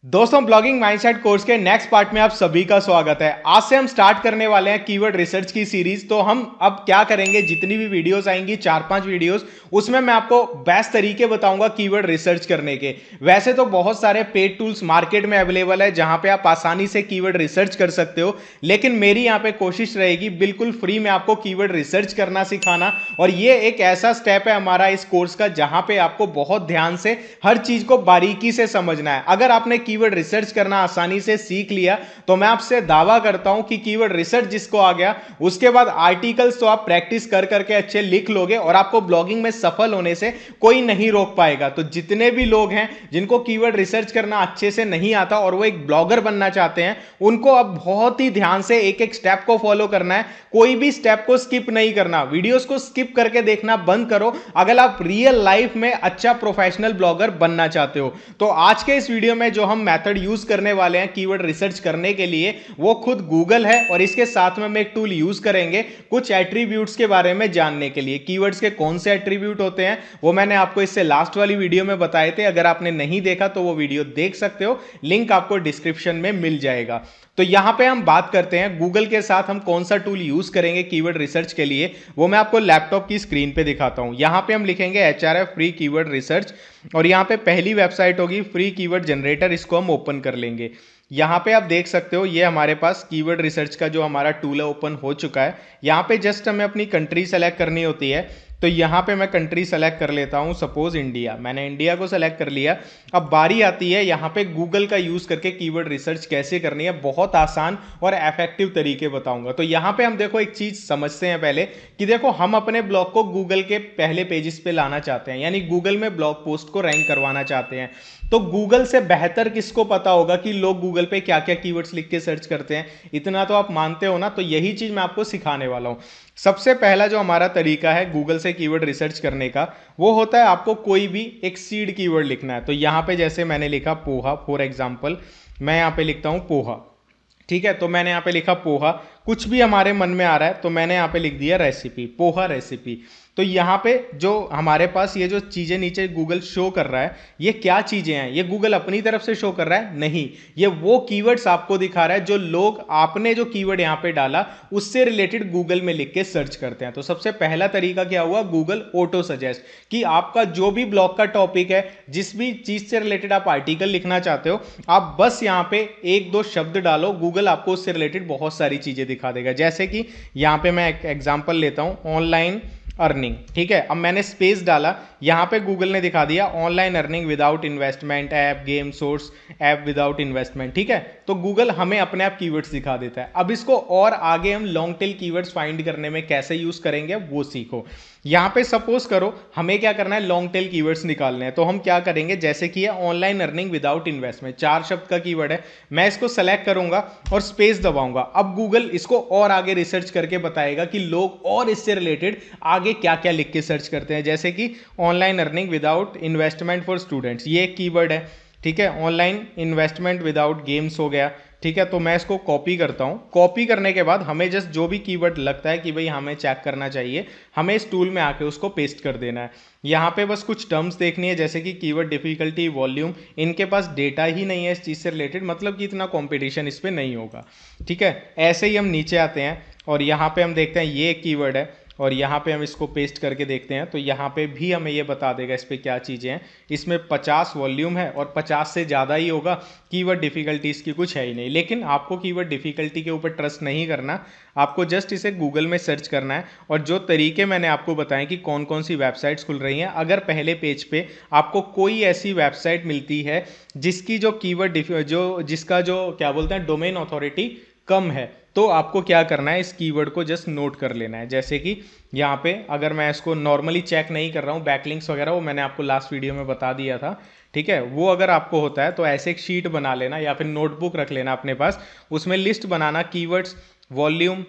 दोस्तों blogging mindset course के next part में आप सभी का स्वागत है। आज से हम स्टार्ट करने वाले हैं कीवर्ड रिसर्च की सीरीज। तो हम अब क्या करेंगे, जितनी भी वीडियोस आएंगी 4-5 वीडियोस, उसमें मैं आपको बेस्ट तरीके बताऊंगा कीवर्ड रिसर्च करने के। वैसे तो बहुत सारे पेड टूल्स मार्केट में अवेलेबल है जहां पे आप आसानी से कीवर्ड रिसर्च कर सकते हो, लेकिन मेरी यहां पे कोशिश रहेगी बिल्कुल फ्री में आपको कीवर्ड रिसर्च करना सिखाना। और ये एक ऐसा स्टेप है हमारा इस कोर्स का जहां पे आपको बहुत ध्यान से हर चीज को बारीकी से समझना है। अगर आपने कीवर्ड रिसर्च करना आसानी से सीख लिया तो मैं आपसे दावा करता हूं कि कीवर्ड रिसर्च जिसको आ गया, उसके बाद आर्टिकल्स तो आप प्रैक्टिस कर करके अच्छे लिख लोगे और आपको ब्लॉगिंग में सफल होने से कोई नहीं रोक पाएगा। तो जितने भी लोग हैं जिनको कीवर्ड रिसर्च करना अच्छे से नहीं आता और वो एक ब्लॉगर बनना चाहते हैं, उनको अब बहुत ही ध्यान से एक एक स्टेप को फॉलो करना है। कोई भी स्टेप को स्किप नहीं करना, वीडियोस को स्किप करके देखना बंद करो अगर आप रियल लाइफ में अच्छा प्रोफेशनल ब्लॉगर बनना चाहते हो। तो आज के इस वीडियो में जो हम मेथड यूज करने वाले हैं कीवर्ड रिसर्च करने के लिए, वो खुद गूगल है और इसके साथ में हम एक टूल यूज करेंगे कुछ एट्रीब्यूट्स के बारे में जानने के लिए। कीवर्ड्स के कौन से एट्रीब्यूट होते हैं वो मैंने आपको इससे लास्ट वाली वीडियो में बताए थे। अगर आपने नहीं देखा तो वो वीडियो देख सकते हो, लिंक आपको डिस्क्रिप्शन में मिल जाएगा। तो यहां पे हम बात करते हैं गूगल के साथ हम कौन सा टूल यूज करेंगे कीवर्ड रिसर्च के लिए, वो मैं आपको लैपटॉप की स्क्रीन पे दिखाता हूं। यहां पे हम लिखेंगे HRF फ्री कीवर्ड रिसर्च और यहां पे पहली वेबसाइट होगी फ्री कीवर्ड जनरेटर, इसको हम ओपन कर लेंगे। यहाँ पे आप देख सकते हो ये हमारे पास कीवर्ड रिसर्च का जो हमारा टूल है ओपन हो चुका है। यहाँ पे जस्ट हमें अपनी कंट्री सेलेक्ट करनी होती है। तो यहाँ पे मैं कंट्री सेलेक्ट कर लेता हूँ, सपोज इंडिया। मैंने इंडिया को सेलेक्ट कर लिया। अब बारी आती है यहाँ पे गूगल का यूज करके कीवर्ड रिसर्च कैसे करनी है। बहुत आसान और इफेक्टिव तरीके बताऊंगा। तो यहाँ पे हम देखो एक चीज समझते हैं पहले कि देखो हम अपने ब्लॉग को गूगल के पहले पेजेस पे लाना चाहते हैं, यानी गूगल में ब्लॉग पोस्ट को रैंक करवाना चाहते हैं। तो गूगल से बेहतर किसको पता होगा कि लोग गूगल पे क्या क्या कीवर्ड्स लिख के सर्च करते हैं। इतना तो आप मानते हो ना। तो यही चीज मैं आपको सिखाने वाला हूं। सबसे पहला जो हमारा तरीका है गूगल से कीवर्ड रिसर्च करने का, वो होता है आपको कोई भी एक सीड कीवर्ड लिखना है। तो यहां पे जैसे मैंने लिखा पोहा, फॉर एग्जांपल मैं यहां पे लिखता हूं पोहा। ठीक है, तो मैंने यहां पे लिखा पोहा। कुछ भी हमारे मन में आ रहा है तो मैंने यहां पे लिख दिया रेसिपी, पोहा रेसिपी। तो यहाँ पे जो हमारे पास ये जो चीजें नीचे गूगल शो कर रहा है, ये क्या चीजें हैं, ये गूगल अपनी तरफ से शो कर रहा है? नहीं, ये वो कीवर्ड्स आपको दिखा रहा है जो लोग आपने जो कीवर्ड यहाँ पे डाला उससे रिलेटेड गूगल में लिख के सर्च करते हैं। तो सबसे पहला तरीका क्या हुआ, गूगल ऑटो सजेस्ट, कि आपका जो भी ब्लॉग का टॉपिक है, जिस भी चीज से रिलेटेड आप आर्टिकल लिखना चाहते हो, आप बस यहाँ पे एक दो शब्द डालो, गूगल आपको उससे रिलेटेड बहुत सारी चीजें दिखा देगा। जैसे कि यहाँ पे मैं एक एग्जाम्पल लेता हूँ, ऑनलाइन अर्निंग। ठीक है, अब मैंने स्पेस डाला, यहां पे गूगल ने दिखा दिया online earning without investment app, game source app without investment. ठीक है, तो गूगल हमें अपने आप कीवर्ड्स दिखा देता है। अब इसको और आगे हम लॉन्ग टेल कीवर्ड्स फाइंड करने में कैसे यूज करेंगे वो सीखो। यहां पे सपोज करो हमें क्या करना है, लॉन्ग टेल कीवर्ड्स निकालने हैं। तो हम क्या करेंगे, जैसे कि ऑनलाइन अर्निंग विदाउट इन्वेस्टमेंट, 4 शब्द का कीवर्ड है। मैं इसको सेलेक्ट करूंगा और स्पेस दबाऊंगा। अब गूगल इसको और आगे रिसर्च करके बताएगा कि लोग और इससे रिलेटेड आगे क्या क्या लिख के सर्च करते हैं। जैसे कि online earning without investment for students, ये एक कीवर्ड है। ठीक है, ऑनलाइन इन्वेस्टमेंट विदाउट गेम्स हो गया। ठीक है, तो मैं इसको कॉपी करता हूं। कॉपी करने के बाद हमें जस्ट जो भी कीवर्ड लगता है कि भाई हमें चेक करना चाहिए, हमें इस टूल में आके उसको पेस्ट कर देना है। यहाँ पे बस कुछ टर्म्स देखनी है, जैसे कि कीवर्ड डिफिकल्टी, वॉल्यूम। इनके पास डेटा ही नहीं है इस चीज़ से रिलेटेड, मतलब कि इतना कॉम्पिटिशन इस पर नहीं होगा। ठीक है, ऐसे ही हम नीचे आते हैं और यहाँ पे हम देखते हैं ये एक कीवर्ड है और यहाँ पे हम इसको पेस्ट करके देखते हैं। तो यहाँ पे भी हमें ये बता देगा इस पे क्या चीज़ें हैं। इसमें 50 वॉल्यूम है और 50 से ज़्यादा ही होगा। कीवर्ड डिफिकल्टी इसकी कुछ है ही नहीं। लेकिन आपको कीवर्ड डिफिकल्टी के ऊपर ट्रस्ट नहीं करना, आपको जस्ट इसे गूगल में सर्च करना है। और जो तरीके मैंने आपको बताएं कि कौन कौन सी वेबसाइट्स खुल रही हैं, अगर पहले पेज पे आपको कोई ऐसी वेबसाइट मिलती है जिसकी जो कीवर्ड जिसका जो क्या बोलते हैं डोमेन अथॉरिटी कम है, तो आपको क्या करना है, इस कीवर्ड को जस्ट नोट कर लेना है। जैसे कि यहाँ पे अगर मैं इसको नॉर्मली चेक नहीं कर रहा हूँ, बैकलिंक्स वगैरह वो मैंने आपको लास्ट वीडियो में बता दिया था। ठीक है, वो अगर आपको होता है तो ऐसे एक शीट बना लेना या फिर नोटबुक रख लेना अपने पास, उसमें लिस्ट बनाना कीवर्ड्स, वॉल्यूम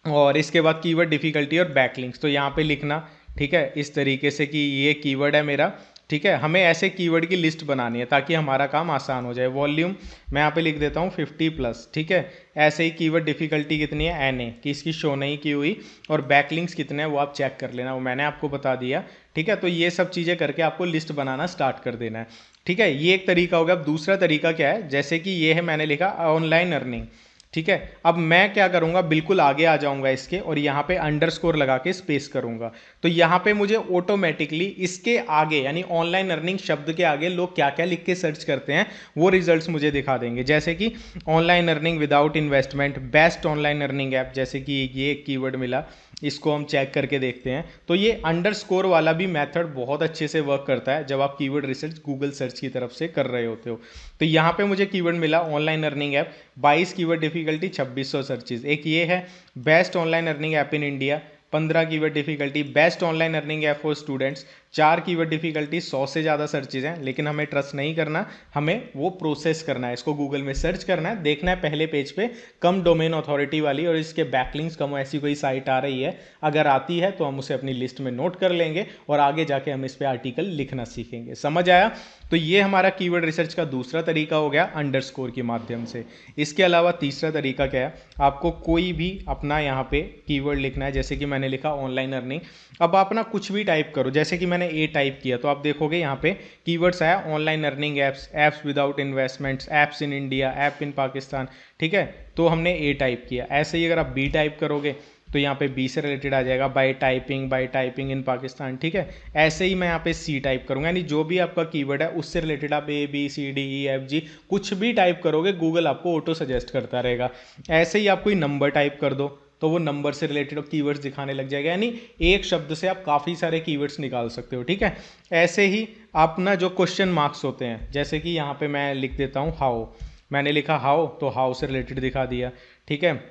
और इसके बाद कीवर्ड डिफिकल्टी और बैकलिंक्स। तो यहाँ पे लिखना, ठीक है, इस तरीके से कि ये कीवर्ड है मेरा। ठीक है, हमें ऐसे कीवर्ड की लिस्ट बनानी है ताकि हमारा काम आसान हो जाए। वॉल्यूम मैं यहाँ पे लिख देता हूँ 50+। ठीक है, ऐसे ही कीवर्ड डिफिकल्टी कितनी है, NA, कि इसकी शो नहीं की हुई, और बैकलिंक्स कितने हैं वो आप चेक कर लेना, वो मैंने आपको बता दिया। ठीक है, तो ये सब चीज़ें करके आपको लिस्ट बनाना स्टार्ट कर देना है। ठीक है, ये एक तरीका हो गया। अब दूसरा तरीका क्या है, जैसे कि ये है, मैंने लिखा ऑनलाइन अर्निंग। ठीक है, अब मैं क्या करूंगा, बिल्कुल आगे आ जाऊंगा इसके और यहाँ पे अंडरस्कोर लगा के स्पेस करूंगा। तो यहाँ पे मुझे ऑटोमेटिकली इसके आगे यानी ऑनलाइन अर्निंग शब्द के आगे लोग क्या क्या लिख के सर्च करते हैं वो रिजल्ट्स मुझे दिखा देंगे। जैसे कि online earning without investment, best online earning app, जैसे कि ये एक कीवर्ड मिला, इसको हम चेक करके देखते हैं। तो ये अंडरस्कोर वाला भी मेथड बहुत अच्छे से वर्क करता है जब आप कीवर्ड रिसर्च गूगल सर्च की तरफ से कर रहे होते हो। तो यहाँ पे मुझे कीवर्ड मिला online earning app, 22 keyword difficulty, 2600 searches. एक ये है best online earning app in India, 15 keyword difficulty, best online earning app for students, 4 keyword difficulty, 100 से ज़्यादा सर्चेज हैं। लेकिन हमें ट्रस्ट नहीं करना, हमें वो प्रोसेस करना है, इसको गूगल में सर्च करना है, देखना है पहले पेज पे कम डोमेन अथॉरिटी वाली और इसके बैकलिंक्स कम ऐसी कोई साइट आ रही है। अगर आती है तो हम उसे अपनी लिस्ट में नोट कर लेंगे और आगे जाके हम इस पे आर्टिकल लिखना सीखेंगे। समझ आया? तो ये हमारा कीवर्ड रिसर्च का दूसरा तरीका हो गया अंडरस्कोर के माध्यम से। इसके अलावा तीसरा तरीका क्या है, आपको कोई भी अपना यहाँ पे कीवर्ड लिखना है। जैसे कि मैंने लिखा ऑनलाइन अर्निंग, अब आप ना कुछ भी टाइप करो। जैसे कि मैंने ए टाइप किया तो आप देखोगे यहाँ पे कीवर्ड्स आया online earning apps, apps without investments, apps in India, app इन पाकिस्तान। ठीक है, तो हमने ए टाइप किया। ऐसे ही अगर आप बी टाइप करोगे तो यहाँ पे बी से रिलेटेड आ जाएगा, बाय टाइपिंग इन पाकिस्तान। ठीक है, ऐसे ही मैं यहाँ पे सी टाइप करूँगा, यानी जो भी आपका कीवर्ड है उससे रिलेटेड आप A B C D E F G कुछ भी टाइप करोगे, गूगल आपको ऑटो सजेस्ट करता रहेगा। ऐसे ही आप कोई नंबर टाइप कर दो तो वो नंबर से रिलेटेड कीवर्ड्स दिखाने लग जाएगा, यानी एक शब्द से आप काफ़ी सारे कीवर्ड्स निकाल सकते हो। ठीक है, ऐसे ही अपना जो क्वेश्चन मार्क्स होते हैं, जैसे कि यहाँ पे मैं लिख देता हूँ हाउ, मैंने लिखा हाउ तो हाउ से रिलेटेड दिखा दिया। ठीक है,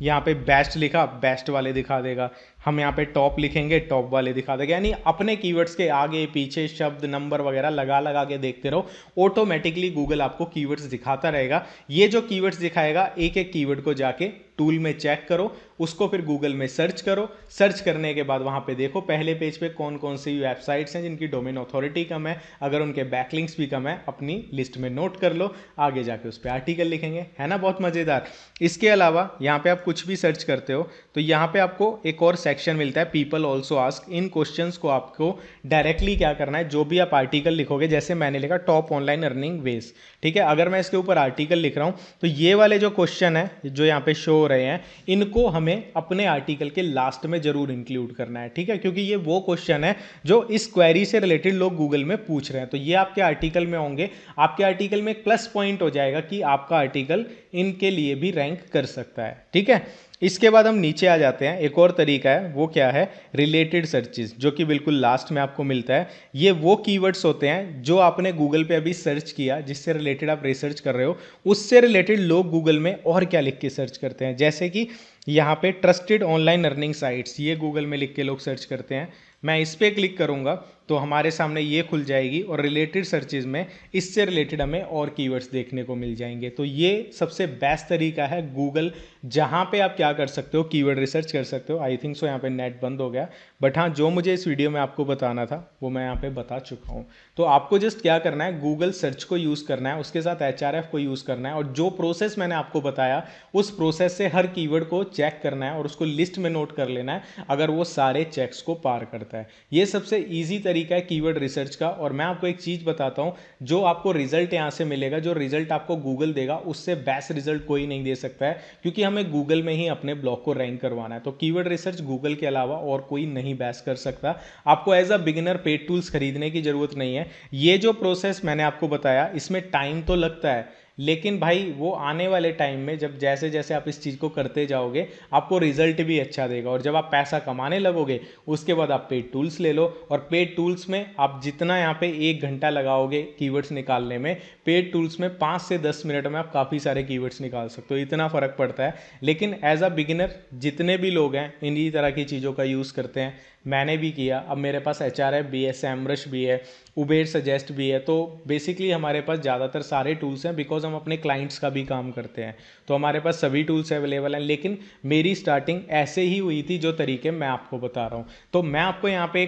यहाँ पे बेस्ट लिखा, बेस्ट वाले दिखा देगा। हम यहाँ पे टॉप लिखेंगे, टॉप वाले दिखा देगा। यानी अपने कीवर्ड्स के आगे पीछे शब्द नंबर वगैरह लगा लगा के देखते रहो, ऑटोमेटिकली गूगल आपको कीवर्ड्स दिखाता रहेगा। ये जो कीवर्ड्स दिखाएगा, एक एक कीवर्ड को जाके टूल में चेक करो, उसको फिर गूगल में सर्च करो। सर्च करने के बाद वहाँ पे देखो पहले पेज पे कौन कौन सी वेबसाइट्स हैं जिनकी डोमेन अथॉरिटी कम है, अगर उनके बैकलिंक्स भी कम है अपनी लिस्ट में नोट कर लो, आगे जाके उस पर आर्टिकल लिखेंगे। है ना बहुत मज़ेदार। इसके अलावा यहाँ पे आप कुछ भी सर्च करते हो तो यहाँ पे आपको एक और सेक्शन मिलता है पीपल ऑल्सो आस्क। इन क्वेश्चंस को आपको डायरेक्टली क्या करना है, जो भी आप आर्टिकल लिखोगे, जैसे मैंने लिखा टॉप ऑनलाइन अर्निंग वेज। ठीक है, अगर मैं इसके ऊपर आर्टिकल लिख रहा हूँ तो ये वाले जो क्वेश्चन है जो यहाँ पे शो हो रहे हैं, इनको हमें अपने आर्टिकल के लास्ट में जरूर इंक्लूड करना है। ठीक है, क्योंकि ये वो क्वेश्चन है जो इस क्वेरी से रिलेटेड लोग गूगल में पूछ रहे हैं, तो ये आपके आर्टिकल में होंगे। आपके आर्टिकल में एक प्लस पॉइंट हो जाएगा कि आपका आर्टिकल इनके लिए भी रैंक कर सकता है। ठीक है, इसके बाद हम नीचे आ जाते हैं। एक और तरीका है, वो क्या है, रिलेटेड सर्चेज, जो कि बिल्कुल लास्ट में आपको मिलता है। ये वो कीवर्ड्स होते हैं जो आपने गूगल पे अभी सर्च किया, जिससे रिलेटेड आप रिसर्च कर रहे हो, उससे रिलेटेड लोग गूगल में और क्या लिख के सर्च करते हैं। जैसे कि यहाँ पे ट्रस्टेड ऑनलाइन अर्निंग साइट्स, ये गूगल में लिख के लोग सर्च करते हैं। मैं इस पर क्लिक करूँगा तो हमारे सामने ये खुल जाएगी और रिलेटेड सर्चेज में इससे रिलेटेड हमें और कीवर्ड्स देखने को मिल जाएंगे। तो ये सबसे बेस्ट तरीका है गूगल, जहाँ पे आप क्या कर सकते हो, कीवर्ड रिसर्च कर सकते हो। आई थिंक सो यहाँ पे नेट बंद हो गया, बट हाँ, जो मुझे इस वीडियो में आपको बताना था वो मैं यहाँ पे बता चुका हूँ। तो आपको जस्ट क्या करना है, गूगल सर्च को यूज़ करना है, उसके साथ HRF को यूज़ करना है, और जो प्रोसेस मैंने आपको बताया उस प्रोसेस से हर कीवर्ड को चेक करना है और उसको लिस्ट में नोट कर लेना है, अगर वो सारे चेक्स को पार करता है। ये सबसे ईजी तरीका है कीवर्ड रिसर्च का। और मैं आपको एक चीज़ बताता हूँ, जो आपको रिजल्ट यहाँ से मिलेगा, जो रिजल्ट आपको गूगल देगा, उससे बेस्ट रिजल्ट कोई नहीं दे सकता है, क्योंकि हमें गूगल में ही अपने ब्लॉग को रैंक करवाना है। तो कीवर्ड रिसर्च गूगल के अलावा और कोई नहीं बेस्ट कर सकता। आपको as a beginner paid tools खरीदने की जरूरत नहीं है। ये जो प्रोसेस मैंने आपको बताया, इसमें टाइम तो लगता है, लेकिन भाई वो आने वाले टाइम में जब जैसे जैसे आप इस चीज़ को करते जाओगे, आपको रिजल्ट भी अच्छा देगा। और जब आप पैसा कमाने लगोगे, उसके बाद आप पेड टूल्स ले लो, और पेड टूल्स में आप जितना यहाँ पे 1 घंटा लगाओगे कीवर्ड्स निकालने में, पेड टूल्स में 5 से 10 मिनट में आप काफ़ी सारे कीवर्ड्स निकाल सकते हो। इतना फ़र्क पड़ता है। लेकिन एज अ बिगिनर जितने भी लोग हैं इन्हीं तरह की चीज़ों का यूज़ करते हैं, मैंने भी किया। अब मेरे पास HRF भी है, सैमरश भी है, उबेर सजेस्ट भी है। तो बेसिकली हमारे पास ज़्यादातर सारे टूल्स हैं, बिकॉज हम अपने क्लाइंट्स का भी काम करते हैं, तो हमारे पास सभी टूल्स अवेलेबल हैं। लेकिन मेरी स्टार्टिंग ऐसे ही हुई थी, जो तरीके मैं आपको बता रहा हूँ। तो मैं आपको यहाँ पे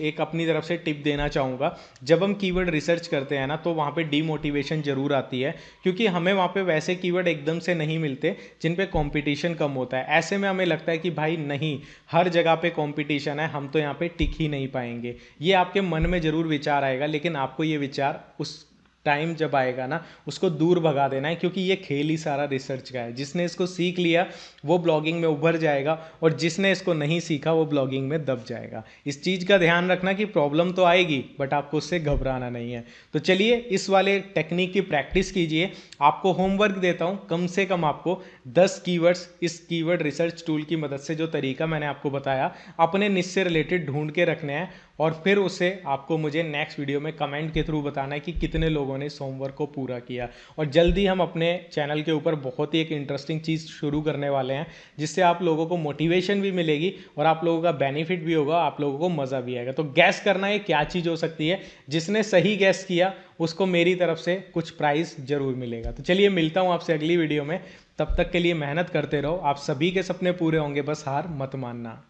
एक अपनी तरफ से टिप देना चाहूँगा। जब हम कीवर्ड रिसर्च करते हैं ना, तो वहाँ पे डीमोटिवेशन जरूर आती है, क्योंकि हमें वहाँ पे वैसे कीवर्ड एकदम से नहीं मिलते जिन पे कंपटीशन कम होता है। ऐसे में हमें लगता है कि भाई नहीं, हर जगह पे कंपटीशन है, है, हम तो यहाँ पे टिक ही नहीं पाएंगे। ये आपके मन में ज़रूर विचार आएगा, लेकिन आपको ये विचार उस टाइम जब आएगा ना उसको दूर भगा देना है, क्योंकि ये खेल ही सारा रिसर्च का है। जिसने इसको सीख लिया वो ब्लॉगिंग में उभर जाएगा, और जिसने इसको नहीं सीखा वो ब्लॉगिंग में दब जाएगा। इस चीज़ का ध्यान रखना कि प्रॉब्लम तो आएगी बट आपको उससे घबराना नहीं है। तो चलिए इस वाले टेक्निक की प्रैक्टिस कीजिए। आपको होमवर्क देता हूँ, कम से कम आपको 10 कीवर्ड्स इस कीवर्ड रिसर्च टूल की मदद से, जो तरीका मैंने आपको बताया, अपने निश से रिलेटेड ढूंढ के रखने हैं, और फिर उसे आपको मुझे नेक्स्ट वीडियो में कमेंट के थ्रू बताना है कि कितने लोगों ने इस होमवर्क को पूरा किया। और जल्दी हम अपने चैनल के ऊपर बहुत ही एक इंटरेस्टिंग चीज़ शुरू करने वाले हैं, जिससे आप लोगों को मोटिवेशन भी मिलेगी और आप लोगों का बेनिफिट भी होगा, आप लोगों को मज़ा भी आएगा। तो गैस करना है क्या चीज़ हो सकती है। जिसने सही गैस किया उसको मेरी तरफ से कुछ प्राइज़ जरूर मिलेगा। तो चलिए मिलता हूँ आपसे अगली वीडियो में, तब तक के लिए मेहनत करते रहो। आप सभी के सपने पूरे होंगे, बस हार मत मानना।